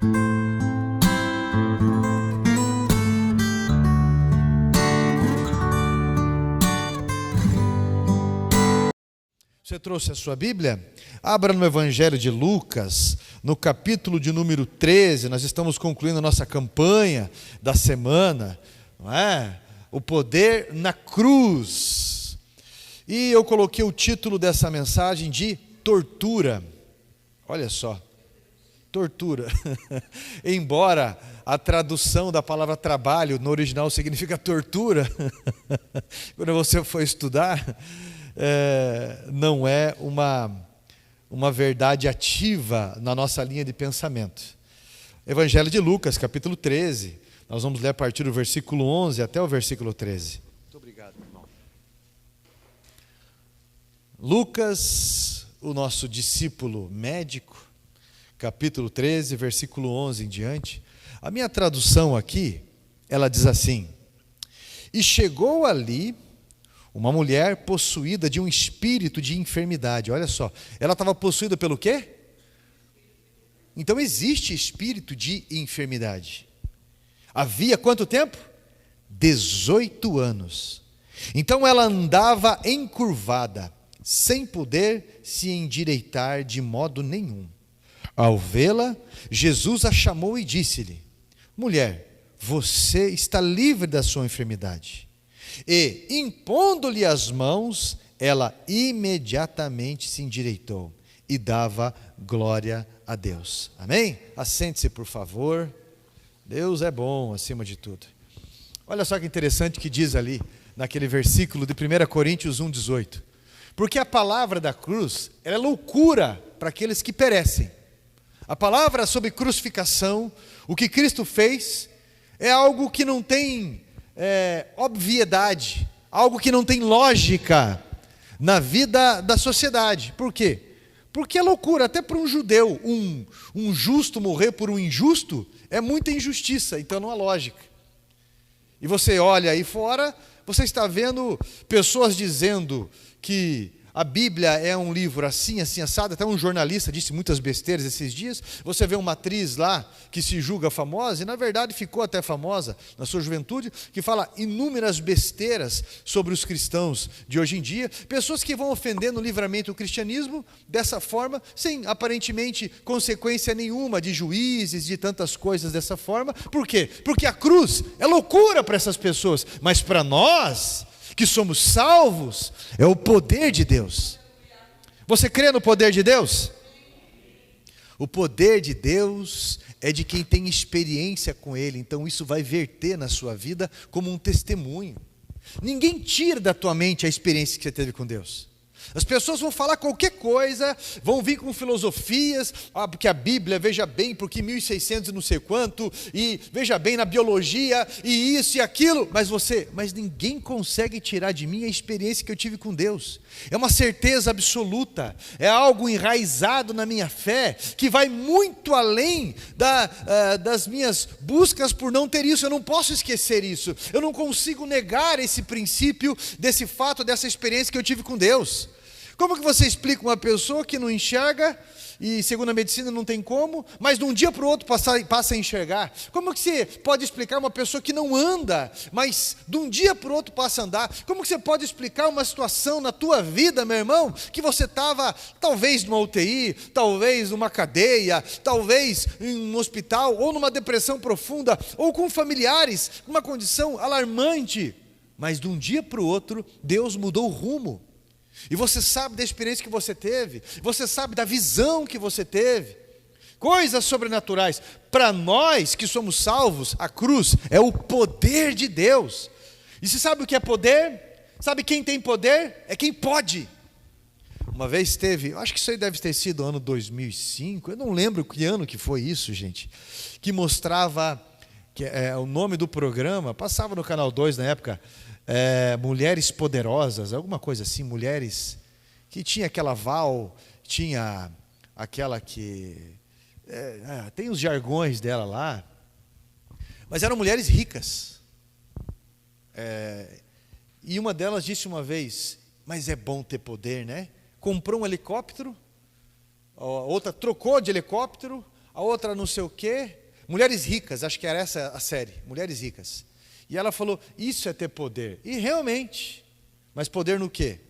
Você trouxe a sua Bíblia? Abra no Evangelho de Lucas, no capítulo de número 13, nós estamos concluindo a nossa campanha da semana, não é? O poder na cruz. E eu coloquei o título dessa mensagem de tortura. Olha só, tortura. Embora a tradução da palavra trabalho no original significa tortura, quando você for estudar, não é uma verdade ativa na nossa linha de pensamento. Evangelho de Lucas, capítulo 13, nós vamos ler a partir do versículo 11 até o versículo 13. Muito obrigado, irmão. Lucas, o nosso discípulo médico, capítulo 13, versículo 11 em diante. A minha tradução aqui, ela diz assim: e chegou ali uma mulher possuída de um espírito de enfermidade. Olha só, ela estava possuída pelo quê? Então existe espírito de enfermidade. Havia quanto tempo? 18 anos. Então ela andava encurvada, sem poder se endireitar de modo nenhum. Ao vê-la, Jesus a chamou e disse-lhe: mulher, você está livre da sua enfermidade. E, impondo-lhe as mãos, ela imediatamente se endireitou e dava glória a Deus. Amém? Assente-se, por favor. Deus é bom acima de tudo. Olha só que interessante que diz ali, naquele versículo de 1 Coríntios 1,18. Porque a palavra da cruz é loucura para aqueles que perecem. A palavra sobre crucificação, o que Cristo fez, é algo que não tem obviedade, algo que não tem lógica na vida da sociedade. Por quê? Porque é loucura, até para um judeu, um justo morrer por um injusto, é muita injustiça, então não há lógica. E você olha aí fora, você está vendo pessoas dizendo que a Bíblia é um livro assim, assim, assado. Até um jornalista disse muitas besteiras esses dias. Você vê uma atriz lá que se julga famosa, e na verdade ficou até famosa na sua juventude, que fala inúmeras besteiras sobre os cristãos de hoje em dia. Pessoas que vão ofendendo livremente o cristianismo dessa forma, sem aparentemente consequência nenhuma de juízes, de tantas coisas dessa forma. Por quê? Porque a cruz é loucura para essas pessoas, mas para nós que somos salvos, é o poder de Deus. Você crê no poder de Deus? O poder de Deus é de quem tem experiência com Ele, então isso vai verter na sua vida como um testemunho. Ninguém tira da tua mente a experiência que você teve com Deus. As pessoas vão falar qualquer coisa, vão vir com filosofias, porque a Bíblia, veja bem, porque 1600 e não sei quanto, e veja bem na biologia, e isso e aquilo, mas ninguém consegue tirar de mim a experiência que eu tive com Deus. É uma certeza absoluta, é algo enraizado na minha fé, que vai muito além das minhas buscas por não ter isso. Eu não posso esquecer isso, eu não consigo negar esse princípio, desse fato, dessa experiência que eu tive com Deus. Como que você explica uma pessoa que não enxerga, e segundo a medicina não tem como, mas de um dia para o outro passa a enxergar? Como que você pode explicar uma pessoa que não anda, mas de um dia para o outro passa a andar? Como que você pode explicar uma situação na tua vida, meu irmão, que você estava talvez numa UTI, talvez numa cadeia, talvez em um hospital, ou numa depressão profunda, ou com familiares, numa condição alarmante, mas de um dia para o outro Deus mudou o rumo? E você sabe da experiência que você teve, você sabe da visão que você teve, coisas sobrenaturais. Para nós que somos salvos, a cruz é o poder de Deus. E você sabe o que é poder? Sabe quem tem poder? É quem pode. Uma vez teve, acho que isso aí deve ter sido ano 2005, eu não lembro que ano que foi isso, gente, que mostrava, o nome do programa, passava no Canal 2 na época, Mulheres Poderosas, alguma coisa assim, mulheres que tinha aquela Val, tinha aquela que tem os jargões dela lá, mas eram mulheres ricas, e uma delas disse uma vez: mas é bom ter poder, né? Comprou um helicóptero, a outra trocou de helicóptero, a outra não sei o quê. Mulheres ricas, acho que era essa a série, Mulheres Ricas. E ela falou, isso é ter poder. E realmente, mas poder no quê?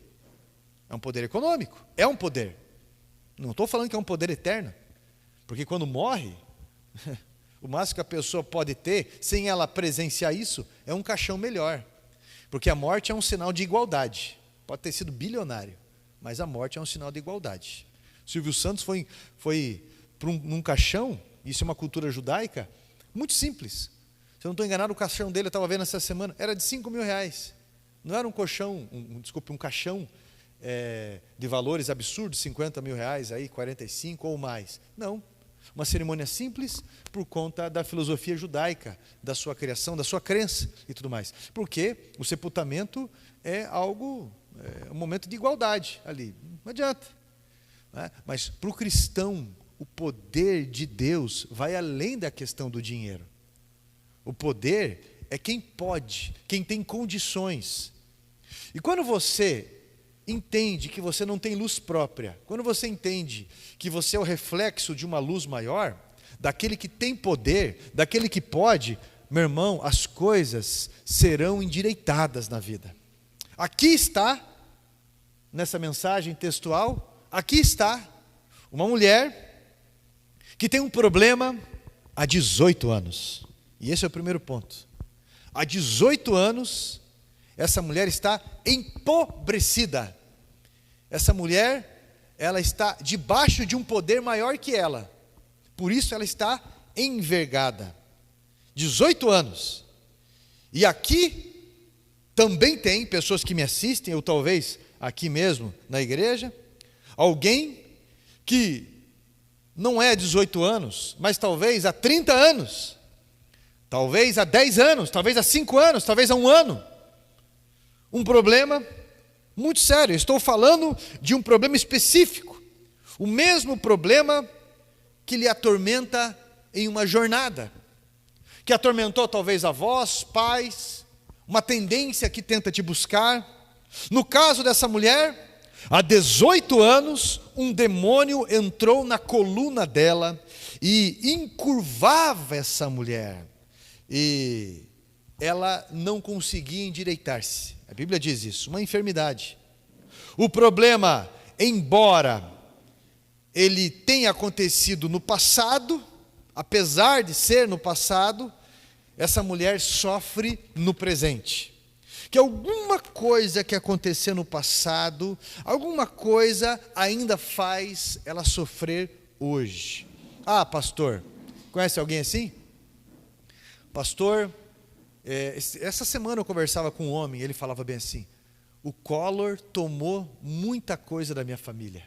É um poder econômico, é um poder. Não estou falando que é um poder eterno, porque quando morre, o máximo que a pessoa pode ter, sem ela presenciar isso, é um caixão melhor. Porque a morte é um sinal de igualdade. Pode ter sido bilionário, mas a morte é um sinal de igualdade. Silvio Santos foi num caixão, isso é uma cultura judaica, muito simples. Se eu não estou enganado, o caixão dele, eu estava vendo essa semana, era de R$5.000. Não era um colchão, um caixão de valores absurdos, R$50.000, aí, 45 ou mais. Não. Uma cerimônia simples por conta da filosofia judaica, da sua criação, da sua crença e tudo mais. Porque o sepultamento é um momento de igualdade ali. Não adianta. Né? Mas para o cristão, o poder de Deus vai além da questão do dinheiro. O poder é quem pode, quem tem condições. E quando você entende que você não tem luz própria, quando você entende que você é o reflexo de uma luz maior, daquele que tem poder, daquele que pode, meu irmão, as coisas serão endireitadas na vida. Aqui está, nessa mensagem textual, aqui está uma mulher que tem um problema há 18 anos. E esse é o primeiro ponto. Há 18 anos, essa mulher está empobrecida. Essa mulher, ela está debaixo de um poder maior que ela. Por isso ela está envergada. 18 anos. E aqui também tem pessoas que me assistem, ou talvez aqui mesmo na igreja, alguém que não é 18 anos, mas talvez há 30 anos, talvez há 10 anos, talvez há 5 anos, talvez há 1 ano. Um problema muito sério. Estou falando de um problema específico. O mesmo problema que lhe atormenta em uma jornada. Que atormentou talvez avós, pais, uma tendência que tenta te buscar. No caso dessa mulher, há 18 anos, um demônio entrou na coluna dela e encurvava essa mulher. E ela não conseguia endireitar-se. A Bíblia diz isso, uma enfermidade. O problema, embora ele tenha acontecido no passado, apesar de ser no passado, essa mulher sofre no presente. Que alguma coisa que aconteceu no passado, alguma coisa ainda faz ela sofrer hoje. Ah, pastor, conhece alguém assim? Pastor, essa semana eu conversava com um homem, ele falava bem assim, o Collor tomou muita coisa da minha família,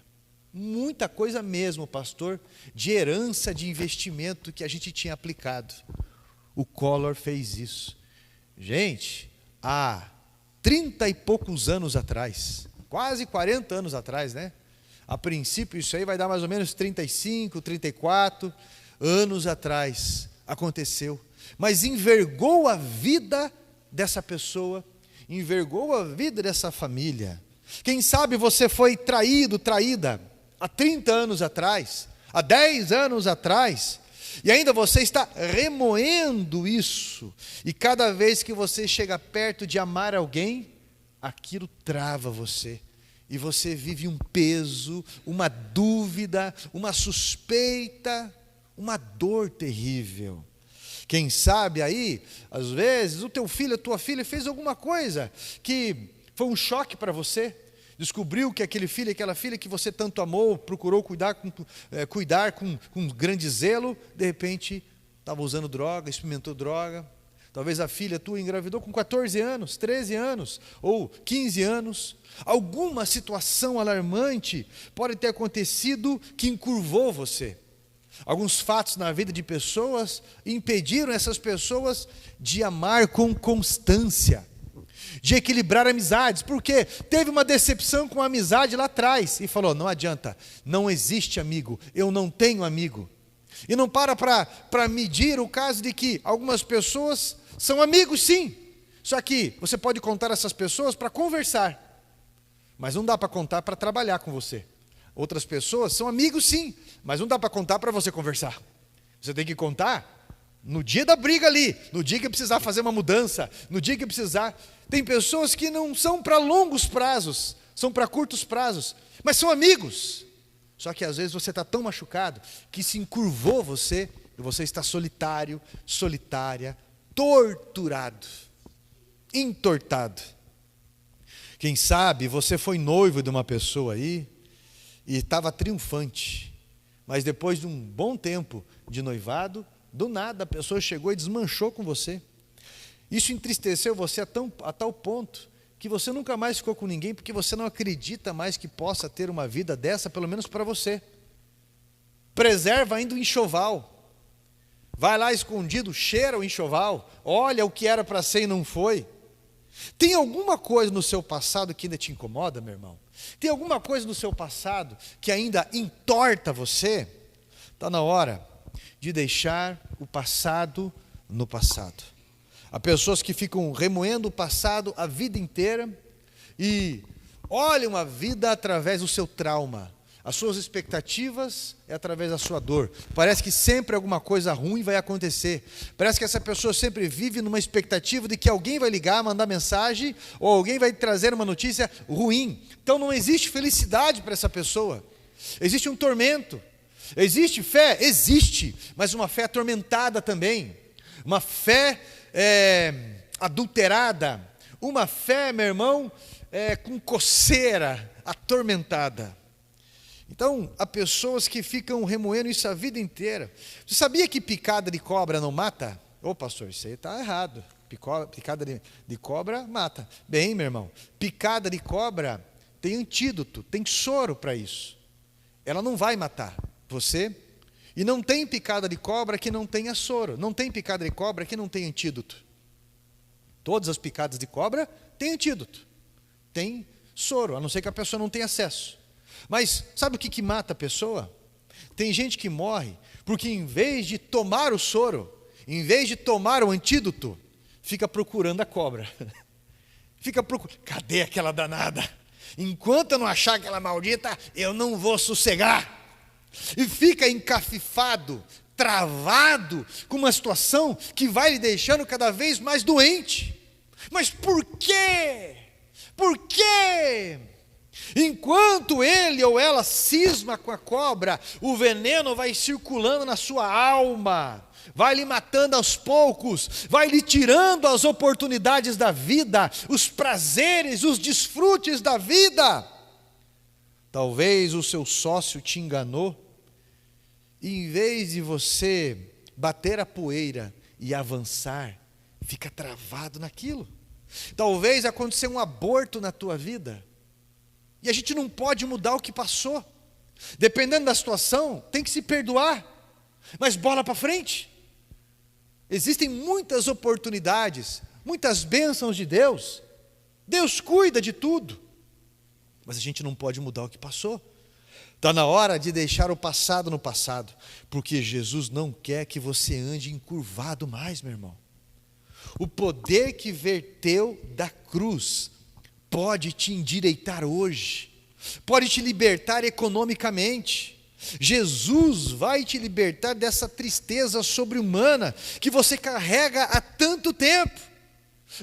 muita coisa mesmo, pastor, de herança de investimento que a gente tinha aplicado. O Collor fez isso. Gente, há 30 e poucos anos atrás, quase 40 anos atrás, né? A princípio isso aí vai dar mais ou menos 35, 34 anos atrás aconteceu. Mas envergou a vida dessa pessoa, envergou a vida dessa família. Quem sabe você foi traído, traída, há 30 anos atrás, há 10 anos atrás, e ainda você está remoendo isso, e cada vez que você chega perto de amar alguém, aquilo trava você, e você vive um peso, uma dúvida, uma suspeita, uma dor terrível. Quem sabe aí, às vezes, o teu filho, a tua filha fez alguma coisa que foi um choque para você. Descobriu que aquele filho, aquela filha que você tanto amou, procurou cuidar com grande zelo, de repente estava usando droga, experimentou droga. Talvez a filha tua engravidou com 14 anos, 13 anos ou 15 anos. Alguma situação alarmante pode ter acontecido que encurvou você. Alguns fatos na vida de pessoas impediram essas pessoas de amar com constância, de equilibrar amizades, porque teve uma decepção com a amizade lá atrás e falou, não adianta, não existe amigo, eu não tenho amigo. E não para medir o caso de que algumas pessoas são amigos sim, só que você pode contar essas pessoas para conversar, mas não dá para contar para trabalhar com você. Outras pessoas são amigos sim, mas não dá para contar para você conversar. Você tem que contar no dia da briga ali, no dia que precisar fazer uma mudança, no dia que precisar. Tem pessoas que não são para longos prazos, são para curtos prazos, mas são amigos. Só que às vezes você está tão machucado que se encurvou você, e você está solitário, solitária, torturado, entortado. Quem sabe você foi noivo de uma pessoa aí e estava triunfante, mas depois de um bom tempo de noivado, do nada a pessoa chegou e desmanchou com você. Isso entristeceu você a tal ponto que você nunca mais ficou com ninguém, porque você não acredita mais que possa ter uma vida dessa, pelo menos para você. Preserva ainda o enxoval. Vai lá escondido, cheira o enxoval, olha o que era para ser e não foi. Tem alguma coisa no seu passado que ainda te incomoda, meu irmão? Tem alguma coisa no seu passado que ainda entorta você? Está na hora de deixar o passado no passado. Há pessoas que ficam remoendo o passado a vida inteira e olham a vida através do seu trauma. As suas expectativas é através da sua dor. Parece que sempre alguma coisa ruim vai acontecer. Parece que essa pessoa sempre vive numa expectativa de que alguém vai ligar, mandar mensagem, ou alguém vai trazer uma notícia ruim. Então não existe felicidade para essa pessoa. Existe um tormento. Existe fé? Existe, mas uma fé atormentada também. Uma fé adulterada. Uma fé, meu irmão, com coceira, atormentada. Então, há pessoas que ficam remoendo isso a vida inteira. Você sabia que picada de cobra não mata? Ô pastor, isso aí está errado. Picada de cobra mata. Bem, meu irmão, picada de cobra tem antídoto, tem soro para isso. Ela não vai matar você. E não tem picada de cobra que não tenha soro. Não tem picada de cobra que não tenha antídoto. Todas as picadas de cobra têm antídoto. Tem soro, a não ser que a pessoa não tenha acesso. Mas sabe o que mata a pessoa? Tem gente que morre porque em vez de tomar o soro, em vez de tomar o antídoto, fica procurando a cobra. Fica procurando, cadê aquela danada? Enquanto eu não achar aquela maldita, eu não vou sossegar. E fica encafifado, travado, com uma situação que vai lhe deixando cada vez mais doente. Mas por quê? Por quê? Enquanto ele ou ela cisma com a cobra, o veneno vai circulando na sua alma, vai lhe matando aos poucos, vai lhe tirando as oportunidades da vida, os prazeres, os desfrutes da vida. Talvez o seu sócio te enganou, e em vez de você bater a poeira e avançar, fica travado naquilo. Talvez aconteceu um aborto na tua vida, e a gente não pode mudar o que passou. Dependendo da situação, tem que se perdoar. Mas bola para frente. Existem muitas oportunidades, muitas bênçãos de Deus. Deus cuida de tudo. Mas a gente não pode mudar o que passou. Está na hora de deixar o passado no passado. Porque Jesus não quer que você ande encurvado mais, meu irmão. O poder que verteu da cruz pode te endireitar hoje, pode te libertar economicamente. Jesus vai te libertar dessa tristeza sobre-humana que você carrega há tanto tempo,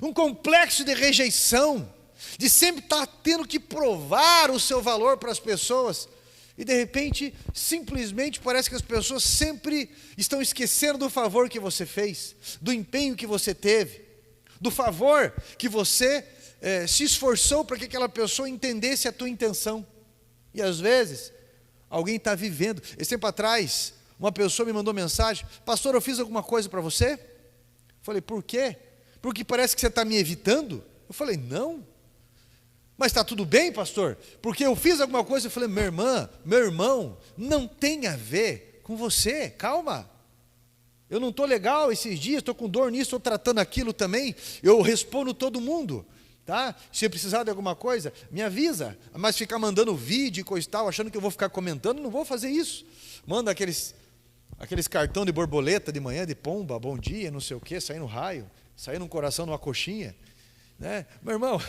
um complexo de rejeição, de sempre estar tendo que provar o seu valor para as pessoas, e de repente, simplesmente parece que as pessoas sempre estão esquecendo do favor que você fez, do empenho que você teve, do favor que você se esforçou para que aquela pessoa entendesse a tua intenção. E às vezes, alguém está vivendo. Esse tempo atrás, uma pessoa me mandou mensagem: pastor, eu fiz alguma coisa para você? Eu falei, por quê? Porque parece que você está me evitando. Eu falei, não. Mas está tudo bem, pastor? Porque eu fiz alguma coisa. Eu falei, minha irmã, meu irmão, não tem a ver com você, calma. Eu não estou legal esses dias, estou com dor nisso, estou tratando aquilo também. Eu respondo todo mundo. Tá? Se precisar de alguma coisa, me avisa. Mas ficar mandando vídeo e coisa e tal, achando que eu vou ficar comentando, não vou fazer isso. Manda aqueles cartão de borboleta de manhã, de pomba, bom dia, não sei o quê, saindo raio, saindo um coração numa coxinha, né? Meu irmão,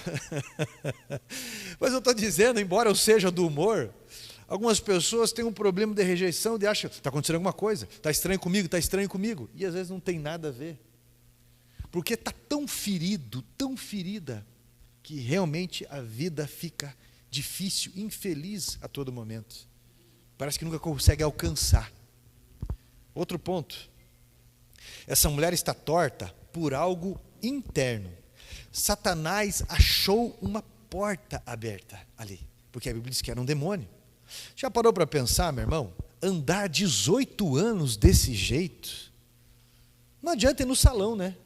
mas eu estou dizendo, embora eu seja do humor, Algumas pessoas têm um problema de rejeição, de acham, está acontecendo alguma coisa, está estranho comigo, está estranho comigo. E às vezes não tem nada a ver. Porque está tão ferido, tão ferida, que realmente a vida fica difícil, infeliz a todo momento. Parece que nunca consegue alcançar. Outro ponto. Essa mulher está torta por algo interno. Satanás achou uma porta aberta ali, porque a Bíblia diz que era um demônio. Já parou para pensar, meu irmão? Andar 18 anos desse jeito, não adianta ir no salão, né?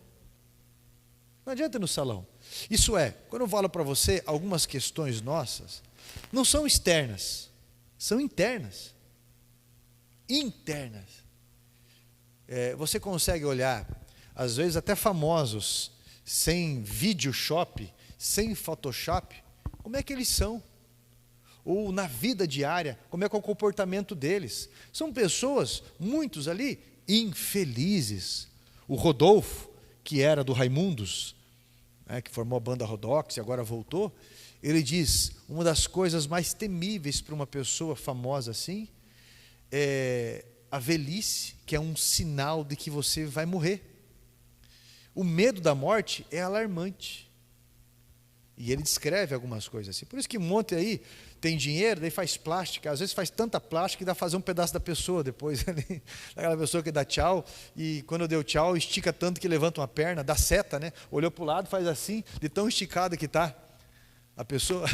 Não adianta ir no salão. Isso é, quando eu falo para você, algumas questões nossas, não são externas, são internas. Internas. Você consegue olhar, às vezes até famosos, sem Videoshop, sem Photoshop, como é que eles são? Ou na vida diária, como é que é o comportamento deles? São pessoas, muitos ali, infelizes. O Rodolfo, que era do Raimundos, que formou a banda Rodox e agora voltou, ele diz, uma das coisas mais temíveis para uma pessoa famosa assim, é a velhice, que é um sinal de que você vai morrer. O medo da morte é alarmante. E ele descreve algumas coisas assim. Por isso que um monte aí tem dinheiro, daí faz plástica, às vezes faz tanta plástica que dá para fazer um pedaço da pessoa depois ali. Aquela pessoa que dá tchau, e quando deu tchau, estica tanto que levanta uma perna, dá seta, né? Olhou para o lado, faz assim, de tão esticada que está a pessoa.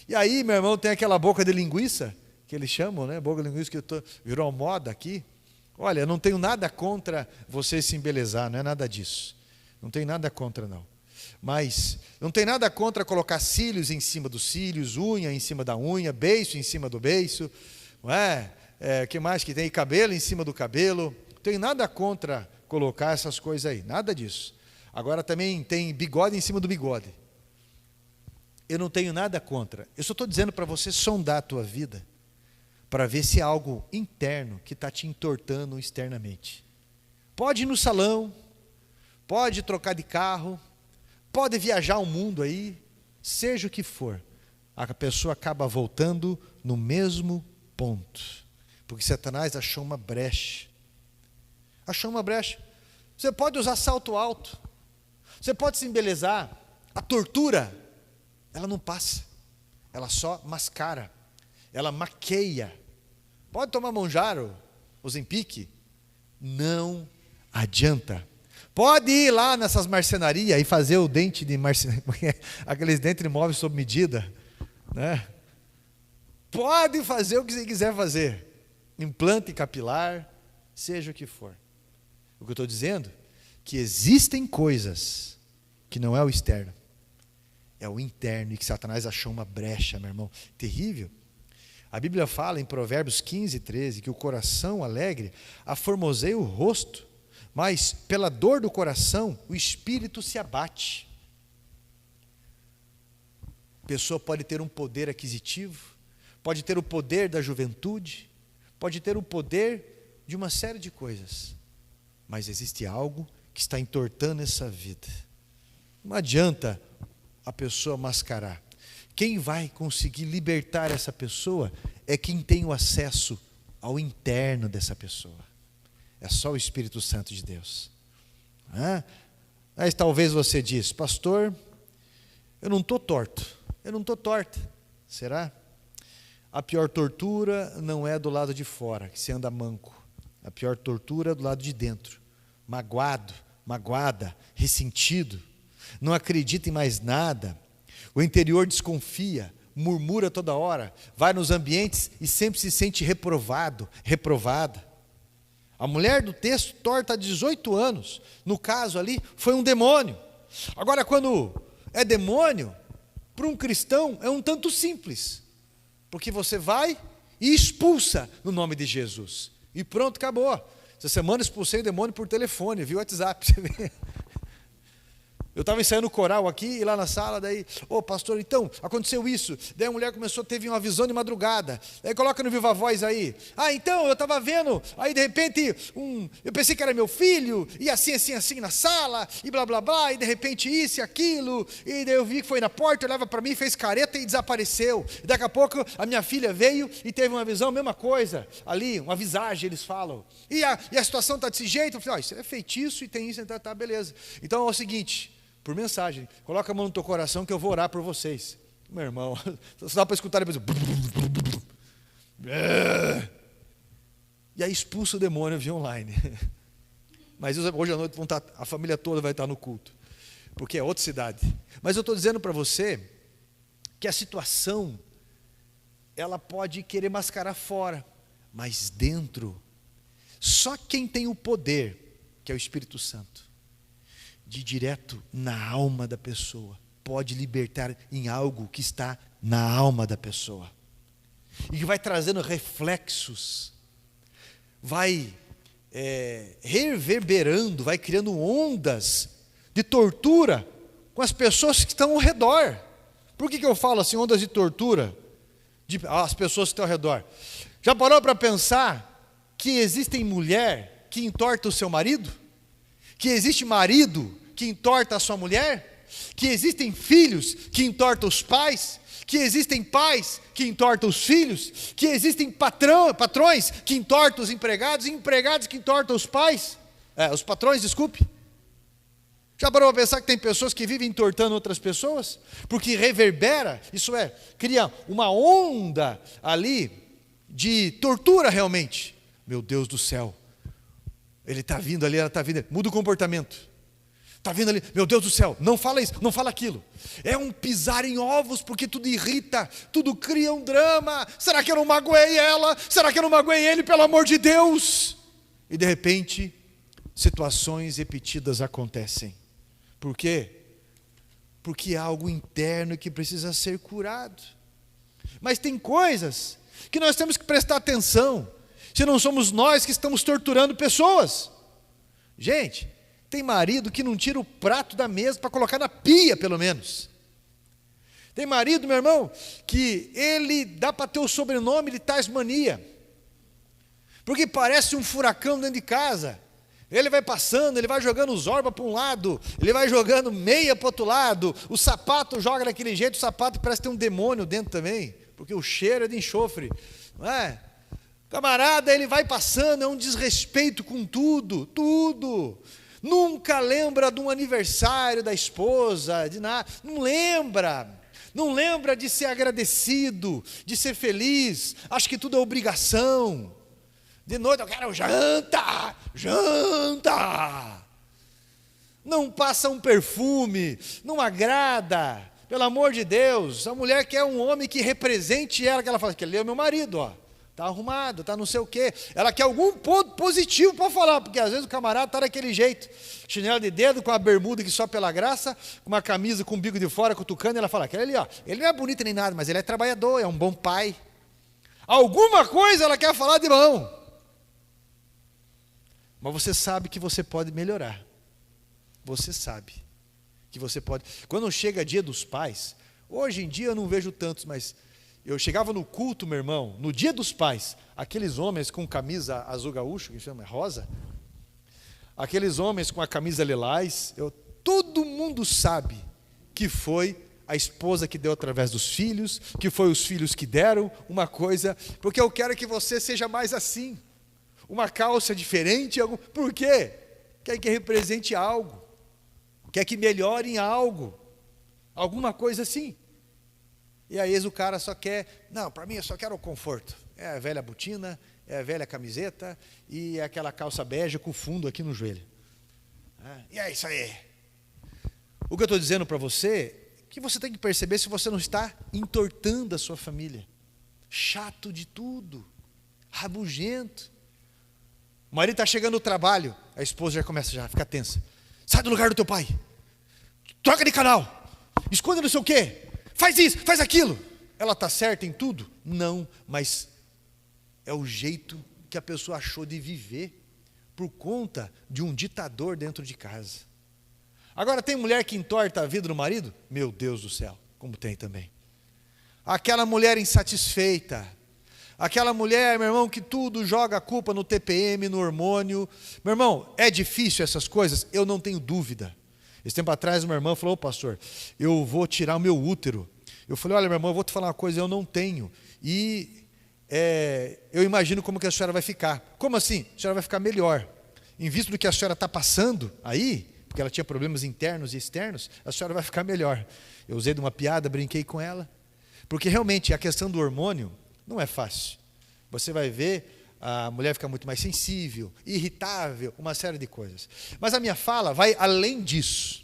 E aí, meu irmão, tem aquela boca de linguiça, que eles chamam, né? Boca de linguiça que virou moda aqui. Olha, eu não tenho nada contra você se embelezar, não é nada disso. Não tem nada contra, não. Mas não tem nada contra colocar cílios em cima dos cílios, unha em cima da unha, beiço em cima do beiço, não é? Que mais que tem? Cabelo em cima do cabelo. Não tem nada contra colocar essas coisas aí, nada disso. Agora também tem bigode em cima do bigode. Eu não tenho nada contra. Eu só estou dizendo para você sondar a tua vida, para ver se é algo interno que está te entortando externamente. Pode ir no salão, pode trocar de carro, pode viajar o mundo aí, seja o que for, a pessoa acaba voltando no mesmo ponto, porque Satanás achou uma brecha. Achou uma brecha. Você pode usar salto alto, você pode se embelezar, a tortura, ela não passa, ela só mascara, ela maqueia. Pode tomar Monjaro, Ozempic, não adianta. Pode ir lá nessas marcenarias e fazer o dente de marcenaria, aqueles dentes de móveis sob medida, né? Pode fazer o que você quiser fazer, implante capilar, seja o que for. O que eu estou dizendo é que existem coisas que não é o externo, é o interno, e que Satanás achou uma brecha, meu irmão, terrível. A Bíblia fala em Provérbios 15, 13, que o coração alegre aformoseia o rosto, mas pela dor do coração, o espírito se abate. A pessoa pode ter um poder aquisitivo, pode ter o poder da juventude, pode ter o poder de uma série de coisas, mas existe algo que está entortando essa vida. Não adianta a pessoa mascarar. Quem vai conseguir libertar essa pessoa é quem tem o acesso ao interno dessa pessoa. É só o Espírito Santo de Deus. Mas talvez você diz, pastor, eu não estou torto, eu não estou torta. Será? A pior tortura não é do lado de fora, que você anda manco. A pior tortura é do lado de dentro. Magoado, magoada, ressentido, não acredita em mais nada. O interior desconfia, murmura toda hora, vai nos ambientes e sempre se sente reprovado, reprovada. A mulher do texto torta há 18 anos, no caso ali, foi um demônio. Agora, quando é demônio, para um cristão é um tanto simples, porque você vai e expulsa no nome de Jesus, e pronto, acabou. Essa semana expulsei o demônio por telefone, viu, WhatsApp, você vê. Eu estava ensaiando coral aqui, e lá na sala, daí, pastor, então, aconteceu isso. Daí a mulher teve uma visão de madrugada. Daí coloca no Viva Voz aí. Então, eu estava vendo, aí de repente, eu pensei que era meu filho, e assim, assim, assim na sala, e blá, blá, blá, e de repente isso e aquilo, e daí eu vi que foi na porta, olhava para mim, fez careta e desapareceu. E daqui a pouco, a minha filha veio e teve uma visão, mesma coisa, ali, uma visagem, eles falam. E a situação está desse jeito, eu falei, isso é feitiço e tem isso, então tá, beleza. Então é o seguinte, por mensagem, coloca a mão no teu coração que eu vou orar por vocês. Meu irmão, só dá para escutar depois. E aí expulsa o demônio via online. Mas hoje à noite a família toda vai estar no culto, porque é outra cidade. Mas eu estou dizendo para você que a situação, ela pode querer mascarar fora, mas dentro, só quem tem o poder, que é o Espírito Santo, de ir direto na alma da pessoa, pode libertar em algo que está na alma da pessoa, e que vai trazendo reflexos, vai reverberando, vai criando ondas de tortura com as pessoas que estão ao redor. Por que eu falo assim, ondas de tortura? As pessoas que estão ao redor. Já parou para pensar que existem mulher que entorta o seu marido? Que existe marido que entorta a sua mulher? Que existem filhos que entortam os pais? Que existem pais que entortam os filhos? Que existem patrões que entortam os empregados? E empregados que entortam os pais? Os patrões, desculpe. Já parou para pensar que tem pessoas que vivem entortando outras pessoas? Porque reverbera, isso cria uma onda ali de tortura realmente. Meu Deus do céu, ele está vindo ali, ela está vindo, muda o comportamento. Está vindo ali, meu Deus do céu, não fala isso, não fala aquilo. É um pisar em ovos, porque tudo irrita, tudo cria um drama. Será que eu não magoei ela? Será que eu não magoei ele, pelo amor de Deus? E de repente, situações repetidas acontecem. Por quê? Porque há algo interno que precisa ser curado. Mas tem coisas que nós temos que prestar atenção, se não somos nós que estamos torturando pessoas. Gente, tem marido que não tira o prato da mesa para colocar na pia, pelo menos. Tem marido, meu irmão, que ele dá para ter o sobrenome de Tasmania, porque parece um furacão dentro de casa. Ele vai passando, ele vai jogando zorba para um lado, ele vai jogando meia para o outro lado, o sapato joga daquele jeito, o sapato parece ter um demônio dentro também, porque o cheiro é de enxofre, não é? Camarada, ele vai passando, é um desrespeito com tudo, nunca lembra de um aniversário da esposa, de nada, não lembra de ser agradecido, de ser feliz, acha que tudo é obrigação. De noite eu quero janta, não passa um perfume, não agrada, pelo amor de Deus. A mulher quer um homem que represente ela, que ela fala, que ele é o meu marido, ó. Está arrumado, está não sei o quê. Ela quer algum ponto positivo para falar, porque às vezes o camarada está daquele jeito, chinelo de dedo, com a bermuda que só pela graça, com uma camisa com o bico de fora, cutucando, e ela fala, aquele ali, ó, ele não é bonito nem nada, mas ele é trabalhador, é um bom pai. Alguma coisa ela quer falar de bom. Mas você sabe que você pode melhorar. Você sabe que você pode. Quando chega dia dos pais, hoje em dia eu não vejo tantos, mas eu chegava no culto, meu irmão, no dia dos pais, aqueles homens com camisa azul gaúcho, que chama rosa, aqueles homens com a camisa lilás, todo mundo sabe que foi a esposa que deu através dos filhos, que foi os filhos que deram uma coisa, porque eu quero que você seja mais assim. Uma calça diferente, por quê? Quer que represente algo, quer que melhore em algo, alguma coisa assim. E aí o cara só quer, não, para mim eu só quero o conforto. É a velha botina, é a velha camiseta e é aquela calça bege com fundo aqui no joelho. E é isso aí. O que eu estou dizendo para você, que você tem que perceber se você não está entortando a sua família. Chato de tudo, rabugento. O marido está chegando no trabalho, a esposa já começa a ficar tensa. Sai do lugar do teu pai. Troca de canal. Esconda não sei o quê. Faz isso, faz aquilo. Ela está certa em tudo? Não, mas é o jeito que a pessoa achou de viver por conta de um ditador dentro de casa. Agora tem mulher que entorta a vida do marido? Meu Deus do céu, como tem também. Aquela mulher insatisfeita, aquela mulher, meu irmão, que tudo joga a culpa no TPM, no hormônio. Meu irmão, é difícil essas coisas? Eu não tenho dúvida. Esse tempo atrás, uma irmã falou: pastor, eu vou tirar o meu útero. Eu falei: olha, meu irmão, eu vou te falar uma coisa, eu não tenho. E eu imagino como que a senhora vai ficar. Como assim? A senhora vai ficar melhor. Em vista do que a senhora está passando aí, porque ela tinha problemas internos e externos, a senhora vai ficar melhor. Eu usei de uma piada, brinquei com ela. Porque realmente a questão do hormônio não é fácil. Você vai ver, a mulher fica muito mais sensível, irritável, uma série de coisas. Mas a minha fala vai além disso,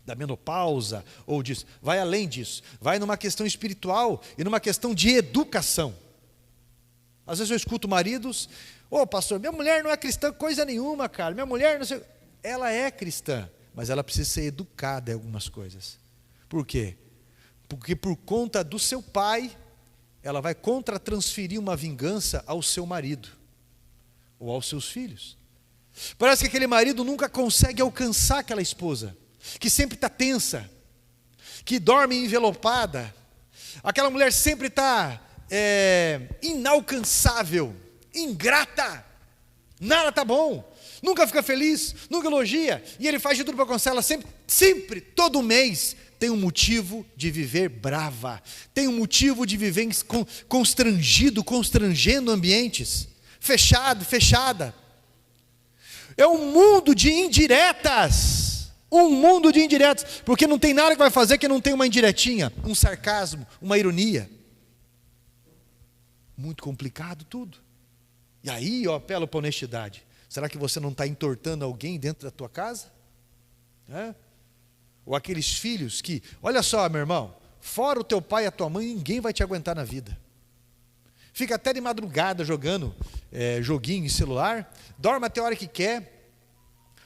da menopausa ou disso, vai além disso, vai numa questão espiritual e numa questão de educação. Às vezes eu escuto maridos: ô pastor, minha mulher não é cristã coisa nenhuma, cara, minha mulher não sei. Ela é cristã, mas ela precisa ser educada em algumas coisas. Por quê? Porque por conta do seu pai, ela vai contra-transferir uma vingança ao seu marido, ou aos seus filhos. Parece que aquele marido nunca consegue alcançar aquela esposa, que sempre está tensa, que dorme envelopada. Aquela mulher sempre está inalcançável, ingrata, nada está bom, nunca fica feliz, nunca elogia, e ele faz de tudo para alcançar ela sempre, todo mês, tem um motivo de viver brava, tem um motivo de viver constrangendo ambientes, fechada. É um mundo de indiretas, porque não tem nada que vai fazer que não tenha uma indiretinha, um sarcasmo, uma ironia. Muito complicado tudo. E aí eu apelo para a honestidade. Será que você não está entortando alguém dentro da tua casa? Ou aqueles filhos que, olha só, meu irmão, fora o teu pai e a tua mãe, ninguém vai te aguentar na vida. Fica até de madrugada jogando joguinho em celular, dorme até a hora que quer,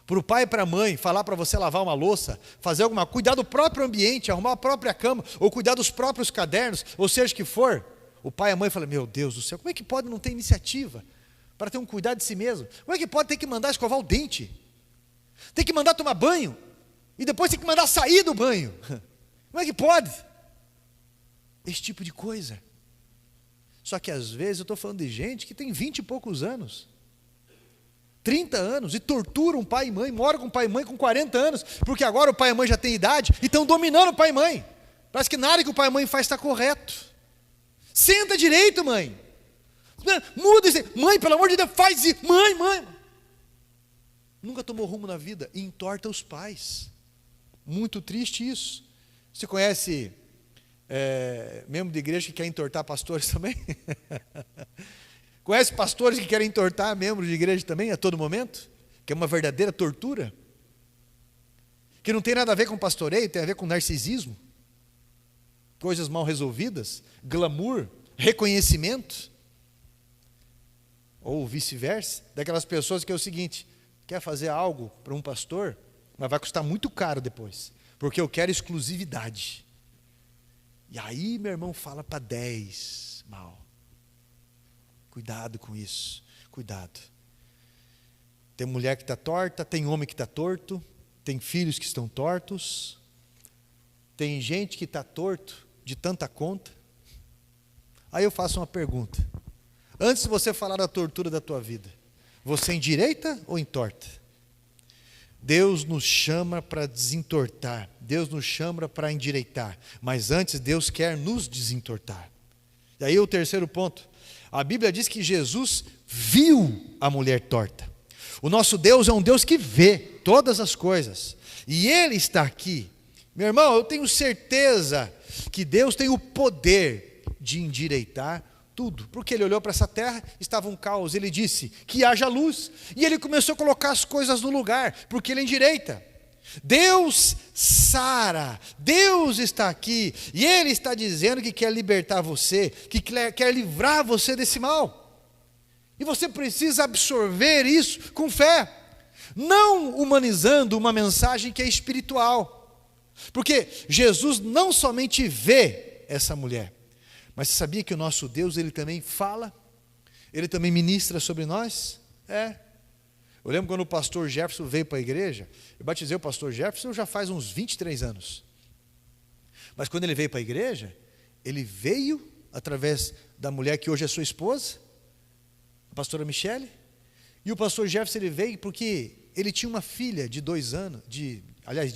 para o pai e para a mãe falar para você lavar uma louça, fazer alguma coisa, cuidar do próprio ambiente, arrumar a própria cama, ou cuidar dos próprios cadernos, ou seja que for. O pai e a mãe falam: meu Deus do céu, como é que pode não ter iniciativa para ter um cuidado de si mesmo? Como é que pode ter que mandar escovar o dente? Tem que mandar tomar banho? E depois tem que mandar sair do banho. Como é que pode? Esse tipo de coisa. Só que às vezes eu estou falando de gente que tem 20 e poucos anos, 30 anos, e torturam pai e mãe, moram com pai e mãe com 40 anos, porque agora o pai e a mãe já têm idade e estão dominando o pai e mãe. Parece que nada que o pai e a mãe faz está correto. Senta direito, mãe. Muda isso. Mãe, pelo amor de Deus, faz isso. Mãe. Nunca tomou rumo na vida e entorta os pais. Muito triste isso. Você conhece membro de igreja que quer entortar pastores também? Conhece pastores que querem entortar membros de igreja também a todo momento? Que é uma verdadeira tortura? Que não tem nada a ver com pastoreio, tem a ver com narcisismo, coisas mal resolvidas, glamour, reconhecimento, ou vice-versa, daquelas pessoas que é o seguinte: quer fazer algo para um pastor, mas vai custar muito caro depois, porque eu quero exclusividade. E aí, meu irmão, fala para 10 mal. Cuidado com isso, cuidado. Tem mulher que está torta, tem homem que está torto, tem filhos que estão tortos, tem gente que está torto de tanta conta. Aí eu faço uma pergunta: antes de você falar da tortura da tua vida, você endireita ou entorta? Deus nos chama para desentortar, Deus nos chama para endireitar, mas antes Deus quer nos desentortar. E aí o terceiro ponto, a Bíblia diz que Jesus viu a mulher torta. O nosso Deus é um Deus que vê todas as coisas, e Ele está aqui. Meu irmão, eu tenho certeza que Deus tem o poder de endireitar tudo, porque Ele olhou para essa terra, estava um caos, Ele disse que haja luz, e Ele começou a colocar as coisas no lugar, porque Ele endireita. Deus sara, Deus está aqui, e Ele está dizendo que quer libertar você, que quer livrar você desse mal, e você precisa absorver isso com fé, não humanizando uma mensagem que é espiritual, porque Jesus não somente vê essa mulher, mas você sabia que o nosso Deus, Ele também fala? Ele também ministra sobre nós? Eu lembro quando o pastor Jefferson veio para a igreja, eu batizei o pastor Jefferson já faz uns 23 anos. Mas quando ele veio para a igreja, ele veio através da mulher que hoje é sua esposa, a pastora Michele, e o pastor Jefferson ele veio porque ele tinha uma filha de 2 anos, de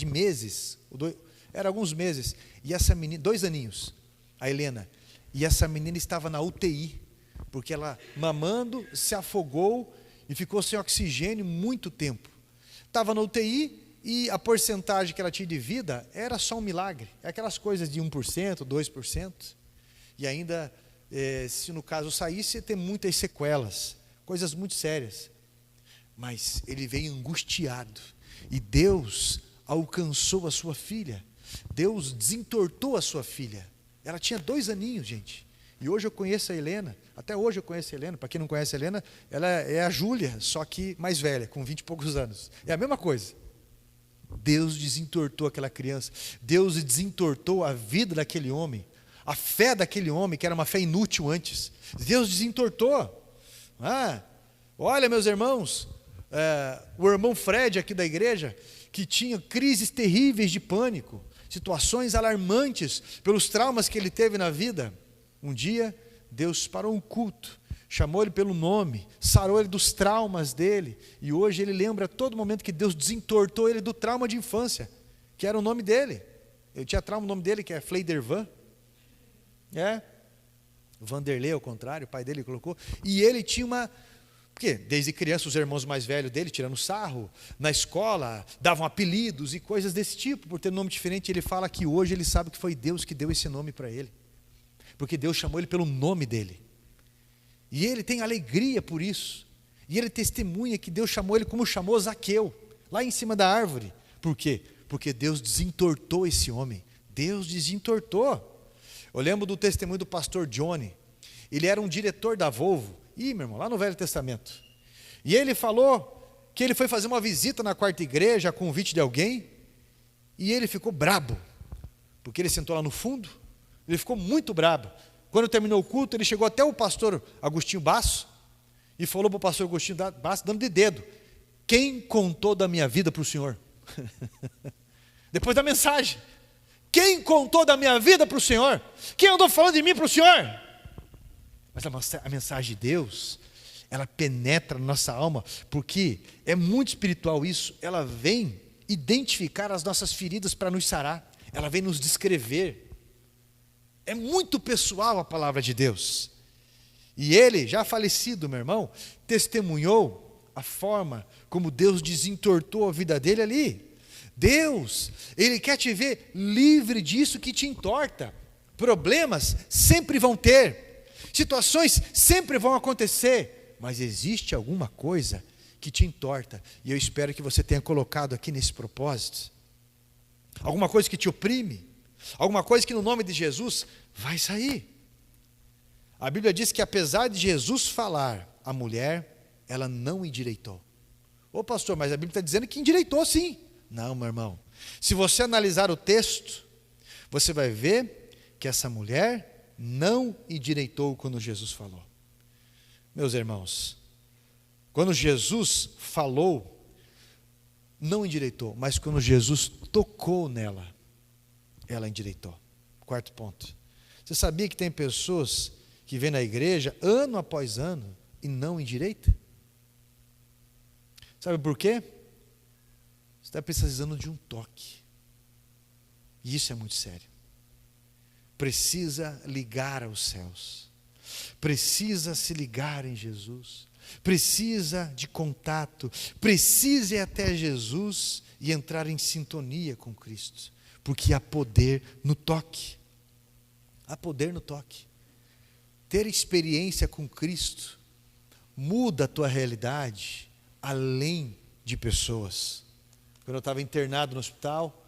meses, era alguns meses, e essa menina, 2 aninhos, a Helena, e essa menina estava na UTI, porque ela mamando se afogou e ficou sem oxigênio muito tempo. Estava na UTI e a porcentagem que ela tinha de vida era só um milagre, aquelas coisas de 1%, 2%, e ainda, se no caso saísse, ia ter muitas sequelas, coisas muito sérias. Mas ele veio angustiado, e Deus alcançou a sua filha, Deus desentortou a sua filha. Ela tinha 2 aninhos, gente, e hoje eu conheço a Helena, até hoje eu conheço a Helena. Para quem não conhece a Helena, ela é a Júlia, só que mais velha, com 20 e poucos anos, é a mesma coisa. Deus desentortou aquela criança, Deus desentortou a vida daquele homem, a fé daquele homem, que era uma fé inútil antes, Deus desentortou. Olha, meus irmãos, o irmão Fred aqui da igreja, que tinha crises terríveis de pânico, situações alarmantes pelos traumas que ele teve na vida. Um dia, Deus parou um culto, chamou ele pelo nome, sarou ele dos traumas dele, e hoje ele lembra a todo momento que Deus desentortou ele do trauma de infância, que era o nome dele. Eu tinha trauma, o nome dele, que é Fleidervan, Vanderlei ao contrário, o pai dele colocou, e ele tinha uma... Porque desde criança os irmãos mais velhos dele, tirando sarro, na escola, davam apelidos e coisas desse tipo, por ter nome diferente. Ele fala que hoje ele sabe que foi Deus que deu esse nome para ele, porque Deus chamou ele pelo nome dele, e ele tem alegria por isso, e ele testemunha que Deus chamou ele como chamou Zaqueu, lá em cima da árvore. Por quê? Porque Deus desentortou esse homem, Deus desentortou. Eu lembro do testemunho do pastor Johnny, ele era um diretor da Volvo, meu irmão, lá no Velho Testamento, e ele falou que ele foi fazer uma visita na quarta igreja a convite de alguém, e ele ficou brabo, porque ele sentou lá no fundo, ele ficou muito brabo. Quando terminou o culto, ele chegou até o pastor Agostinho Basso, e falou para o pastor Agostinho Basso, dando de dedo: quem contou da minha vida para o senhor? Depois da mensagem, quem contou da minha vida para o senhor? Quem andou falando de mim para o senhor? Mas a mensagem de Deus, ela penetra na nossa alma, porque é muito espiritual isso. Ela vem identificar as nossas feridas para nos sarar, ela vem nos descrever. É muito pessoal a palavra de Deus. E ele, já falecido, meu irmão, testemunhou a forma como Deus desentortou a vida dele ali. Deus, ele quer te ver livre disso que te entorta. Problemas sempre vão ter, situações sempre vão acontecer, mas existe alguma coisa que te entorta, e eu espero que você tenha colocado aqui nesse propósito, alguma coisa que te oprime, alguma coisa que no nome de Jesus vai sair. A Bíblia diz que apesar de Jesus falar, a mulher, ela não endireitou. Ô pastor, mas a Bíblia está dizendo que endireitou sim. Não, meu irmão, se você analisar o texto, você vai ver que essa mulher não endireitou quando Jesus falou. Meus irmãos, quando Jesus falou, não endireitou, mas quando Jesus tocou nela, ela endireitou. 4º ponto. Você sabia que tem pessoas que vêm na igreja ano após ano e não endireita? Sabe por quê? Você está precisando de um toque, e isso é muito sério. Precisa ligar aos céus, precisa se ligar em Jesus, precisa de contato, precisa ir até Jesus e entrar em sintonia com Cristo, porque há poder no toque, há poder no toque. Ter experiência com Cristo muda a tua realidade além de pessoas. Quando eu estava internado no hospital,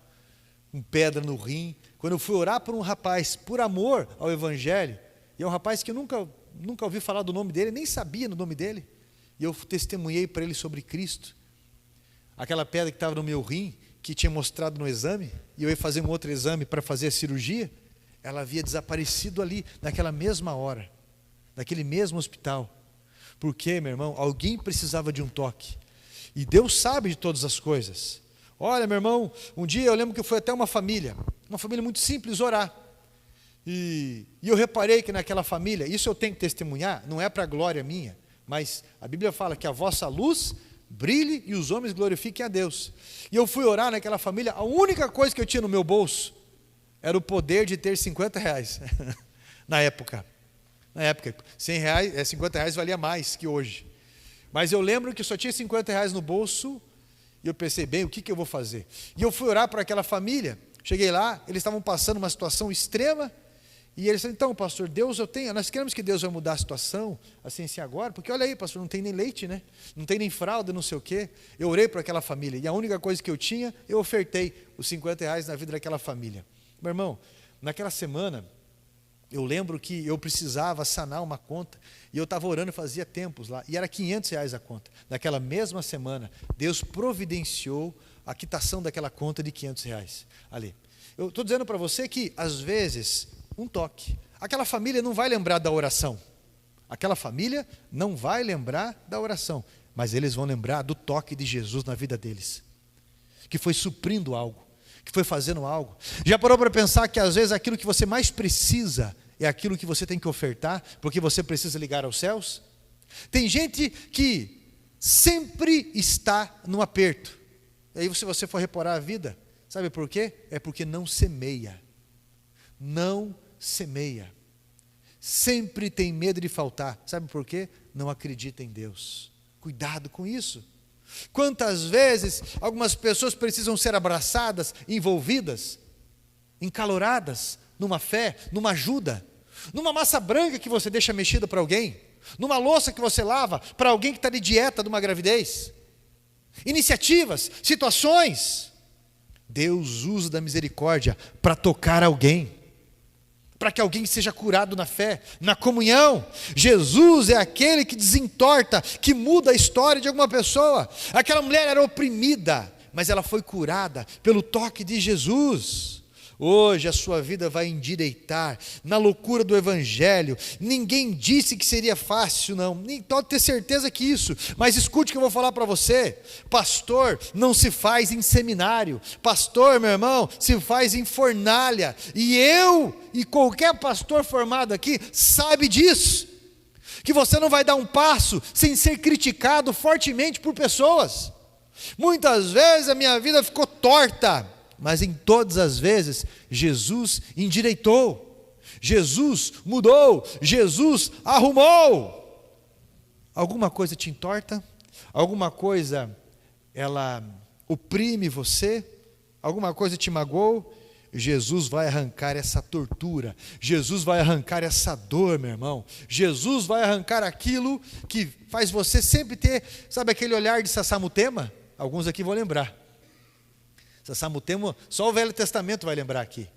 com pedra no rim, quando eu fui orar por um rapaz, por amor ao Evangelho, e é um rapaz que eu nunca ouvi falar do nome dele, nem sabia do nome dele, e eu testemunhei para ele sobre Cristo. Aquela pedra que estava no meu rim, que tinha mostrado no exame, e eu ia fazer um outro exame para fazer a cirurgia, ela havia desaparecido ali, naquela mesma hora, naquele mesmo hospital. Porque, meu irmão, alguém precisava de um toque. E Deus sabe de todas as coisas. Olha, meu irmão, um dia eu lembro que eu fui até uma família muito simples, orar. E eu reparei que naquela família, isso eu tenho que testemunhar, não é para glória minha, mas a Bíblia fala que a vossa luz brilhe e os homens glorifiquem a Deus. E eu fui orar naquela família, a única coisa que eu tinha no meu bolso era o poder de ter 50 reais, na época, 100 reais, 50 reais valia mais que hoje. Mas eu lembro que só tinha 50 reais no bolso, e eu pensei, bem, o que eu vou fazer? E eu fui orar para aquela família, cheguei lá, eles estavam passando uma situação extrema, e eles disseram, então, pastor, nós queremos que Deus vai mudar a situação, assim agora, porque olha aí, pastor, não tem nem leite, né? Não tem nem fralda, não sei o quê. Eu orei para aquela família, e a única coisa que eu tinha, eu ofertei os 50 reais na vida daquela família. Meu irmão, naquela semana, eu lembro que eu precisava sanar uma conta, e eu estava orando fazia tempos lá, e era 500 reais a conta. Naquela mesma semana, Deus providenciou a quitação daquela conta de 500 reais. Ali. Eu estou dizendo para você que, às vezes, um toque. Aquela família não vai lembrar da oração. Aquela família não vai lembrar da oração, mas eles vão lembrar do toque de Jesus na vida deles, que foi suprindo algo, que foi fazendo algo. Já parou para pensar que às vezes aquilo que você mais precisa é aquilo que você tem que ofertar, porque você precisa ligar aos céus? Tem gente que sempre está no aperto. E aí se você for reparar a vida, sabe por quê? É porque não semeia. Não semeia. Sempre tem medo de faltar. Sabe por quê? Não acredita em Deus. Cuidado com isso. Quantas vezes algumas pessoas precisam ser abraçadas, envolvidas, encaloradas, numa fé, numa ajuda, numa massa branca que você deixa mexida para alguém, numa louça que você lava para alguém que está de dieta de uma gravidez. Iniciativas, situações. Deus usa da misericórdia para tocar alguém, para que alguém seja curado na fé, na comunhão. Jesus é aquele que desentorta, que muda a história de alguma pessoa. Aquela mulher era oprimida, mas ela foi curada pelo toque de Jesus. Hoje a sua vida vai endireitar, na loucura do Evangelho. Ninguém disse que seria fácil, não. Nem pode ter certeza que isso. Mas escute o que eu vou falar para você. Pastor não se faz em seminário. Pastor, meu irmão, se faz em fornalha. E eu e qualquer pastor formado aqui sabe disso. Que você não vai dar um passo sem ser criticado fortemente por pessoas. Muitas vezes a minha vida ficou torta, mas em todas as vezes, Jesus endireitou, Jesus mudou, Jesus arrumou. Alguma coisa te entorta? Alguma coisa, ela oprime você? Alguma coisa te magoou? Jesus vai arrancar essa tortura, Jesus vai arrancar essa dor, meu irmão. Jesus vai arrancar aquilo que faz você sempre ter, sabe aquele olhar de Sassamutema? Alguns aqui vão lembrar. Sassamutema, só o Velho Testamento vai lembrar aqui.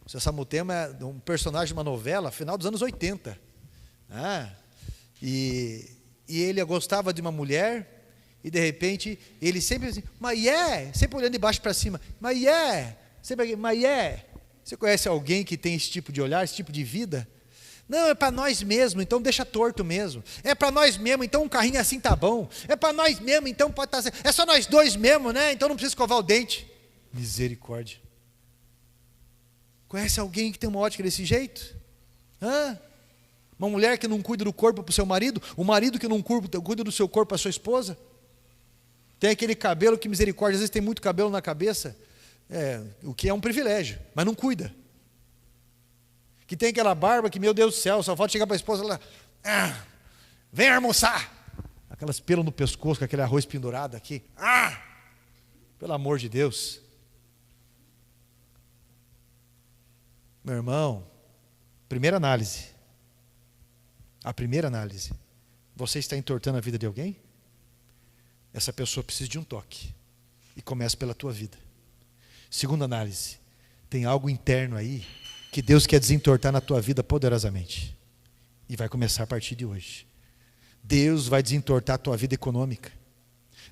Sassamutema é um personagem de uma novela, final dos anos 80. E ele gostava de uma mulher, e de repente, ele sempre assim, sempre olhando de baixo para cima, sempre Você conhece alguém que tem esse tipo de olhar, esse tipo de vida? Não, é para nós mesmo, então deixa torto mesmo. É para nós mesmo, então um carrinho assim tá bom. É para nós mesmo, então pode estar... É só nós dois mesmo, né? Então não precisa escovar o dente. Misericórdia. Conhece alguém que tem uma ótica desse jeito? Uma mulher que não cuida do corpo para o seu marido? O marido que não cuida do seu corpo para a sua esposa? Tem aquele cabelo que, misericórdia, às vezes tem muito cabelo na cabeça. O que é um privilégio, mas não cuida. Que tem aquela barba que, meu Deus do céu, só falta chegar para a esposa e ela, vem almoçar. Aquelas pelos no pescoço, com aquele arroz pendurado aqui. Pelo amor de Deus. Meu irmão, primeira análise. A primeira análise. Você está entortando a vida de alguém? Essa pessoa precisa de um toque. E começa pela tua vida. Segunda análise. Tem algo interno aí que Deus quer desentortar na tua vida poderosamente. E vai começar a partir de hoje. Deus vai desentortar a tua vida econômica.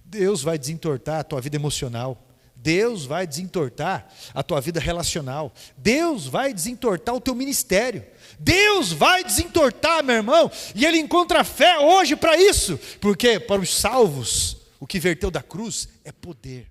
Deus vai desentortar a tua vida emocional. Deus vai desentortar a tua vida relacional. Deus vai desentortar o teu ministério. Deus vai desentortar, meu irmão. E Ele encontra fé hoje para isso. Porque para os salvos, o que verteu da cruz é poder.